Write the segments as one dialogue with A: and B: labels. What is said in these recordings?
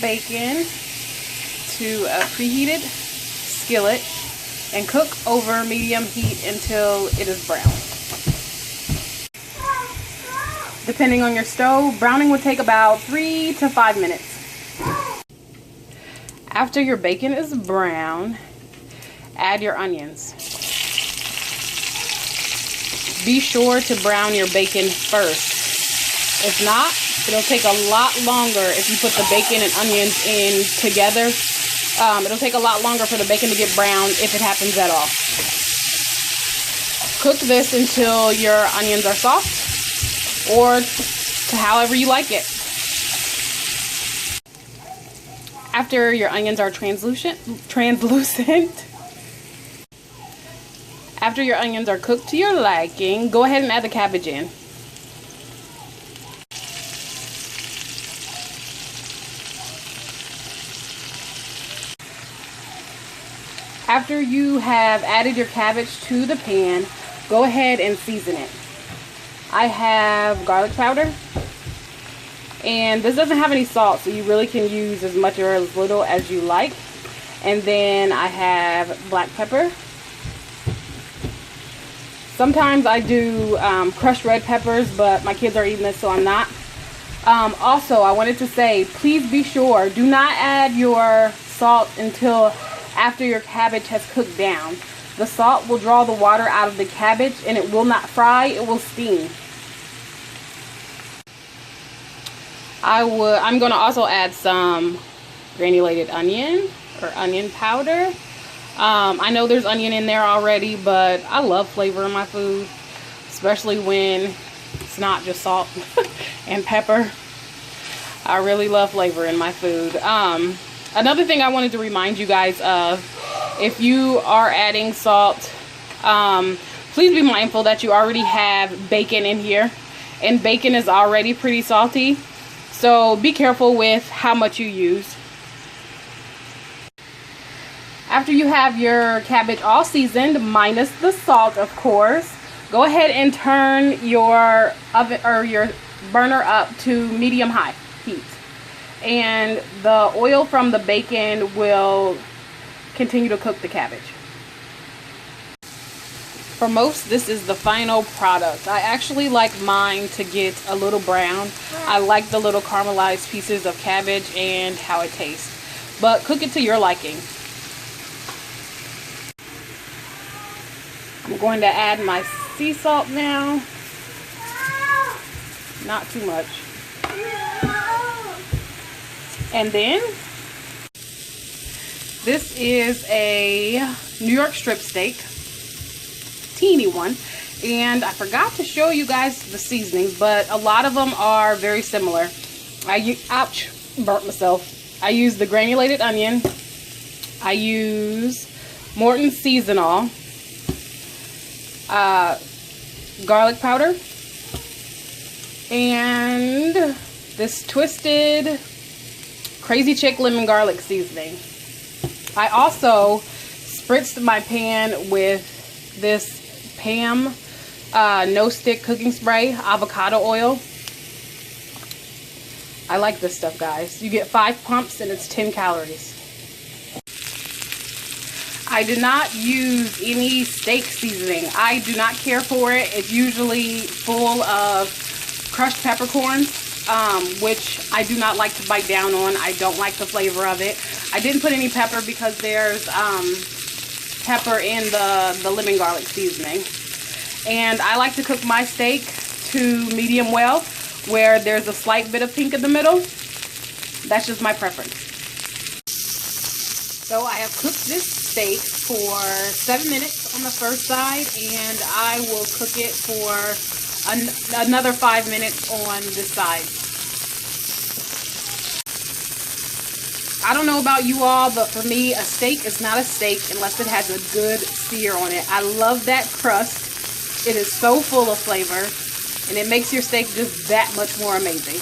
A: bacon to a preheated skillet and cook over medium heat until it is brown. Depending on your stove, browning would take about 3 to 5 minutes. After your bacon is brown, add your onions. Be sure to brown your bacon first. If not, it'll take a lot longer if you put the bacon and onions in together. It'll take a lot longer for the bacon to get brown if it happens at all. Cook this until your onions are soft, or to however you like it. After your onions are translucent, after your onions are cooked to your liking, go ahead and add the cabbage in. After you have added your cabbage to the pan, go ahead and season it. I have garlic powder, and this doesn't have any salt, so you really can use as much or as little as you like. And then I have black pepper. Sometimes I do crushed red peppers, but my kids are eating this, so I'm not. Also, I wanted to say, please be sure, do not add your salt until after your cabbage has cooked down. The salt will draw the water out of the cabbage, and it will not fry, it will steam. I'm going to also add some granulated onion or onion powder. I know there's onion in there already, but I love flavor in my food, especially when it's not just salt and pepper. I really love flavor in my food. Another thing I wanted to remind you guys of, if you are adding salt, please be mindful that you already have bacon in here, and bacon is already pretty salty, so be careful with how much you use. After you have your cabbage all seasoned, minus the salt of course, go ahead and turn your oven or your burner up to medium-high heat. And the oil from the bacon will continue to cook the cabbage. For most, this is the final product. I actually like mine to get a little brown. I like the little caramelized pieces of cabbage and how it tastes. But cook it to your liking. I'm going to add my sea salt now. Not too much. And then, this is a New York strip steak, teeny one, and I forgot to show you guys the seasonings, but a lot of them are very similar. Ouch, burnt myself. I use the granulated onion. I use Morton's Seasonal, garlic powder, and this Twisted Crazy Chick lemon garlic seasoning. I also spritzed my pan with this Pam no stick cooking spray avocado oil. I like this stuff, guys. You get 5 pumps and it's 10 calories. I did not use any steak seasoning. I do not care for it. It's usually full of crushed peppercorns, which I do not like to bite down on. I don't like the flavor of it. I didn't put any pepper because there's pepper in the lemon garlic seasoning. And I like to cook my steak to medium well, where there's a slight bit of pink in the middle. That's just my preference. So I have cooked this steak for 7 minutes on the first side, and I will cook it for another 5 minutes on this side. I don't know about you all, but for me, a steak is not a steak unless it has a good sear on it. I love that crust. It is so full of flavor, and it makes your steak just that much more amazing.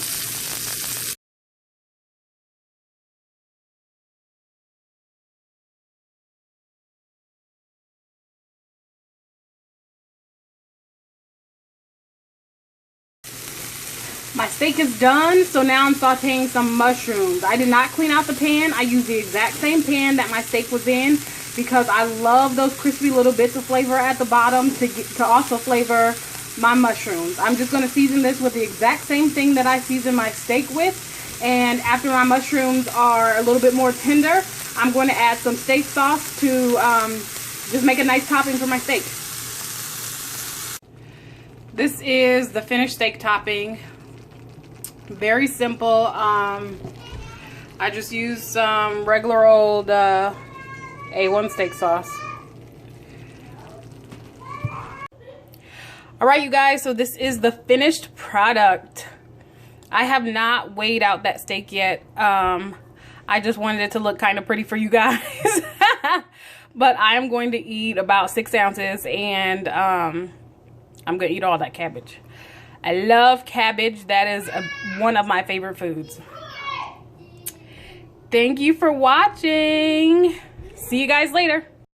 A: My steak is done, so now I'm sauteing some mushrooms. I did not clean out the pan. I used the exact same pan that my steak was in because I love those crispy little bits of flavor at the bottom to also flavor my mushrooms. I'm just going to season this with the exact same thing that I season my steak with. And after my mushrooms are a little bit more tender, I'm going to add some steak sauce to just make a nice topping for my steak. This is the finished steak topping. Very simple. I just used some regular old A1 steak sauce. Alright you guys, so this is the finished product. I have not weighed out that steak yet. I just wanted it to look kind of pretty for you guys. But I'm going to eat about 6 ounces and I'm going to eat all that cabbage. I love cabbage. That is one of my favorite foods. Thank you for watching. See you guys later.